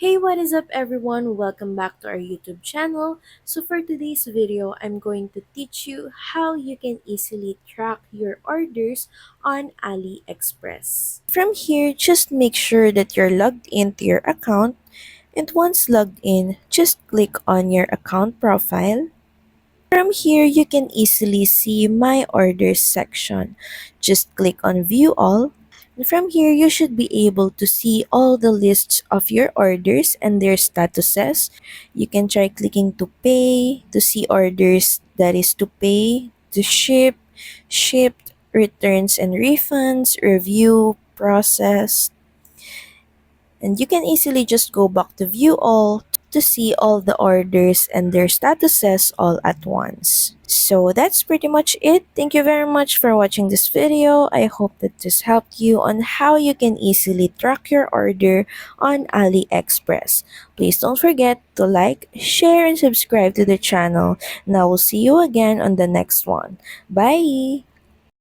Hey, what is up everyone? Welcome back to our YouTube channel. So for today's video, I'm going to teach you how you can easily track your orders on Aliexpress. From here, just make sure that you're logged into your account, and once logged in, just click on your account profile. From here, you can easily see My Orders section. Just click on View All. And from here, you should be able to see all the lists of your orders and their statuses. You can try clicking to pay, to see orders that is to pay, to ship, shipped, returns and refunds, review, process, and you can easily just go back to view all to see all the orders and their statuses all at once. So that's pretty much it. Thank you very much for watching this video. I hope that this helped you on how you can easily track your order on AliExpress. Please don't forget to like, share, and subscribe to the channel. And I will see you again on the next one. Bye!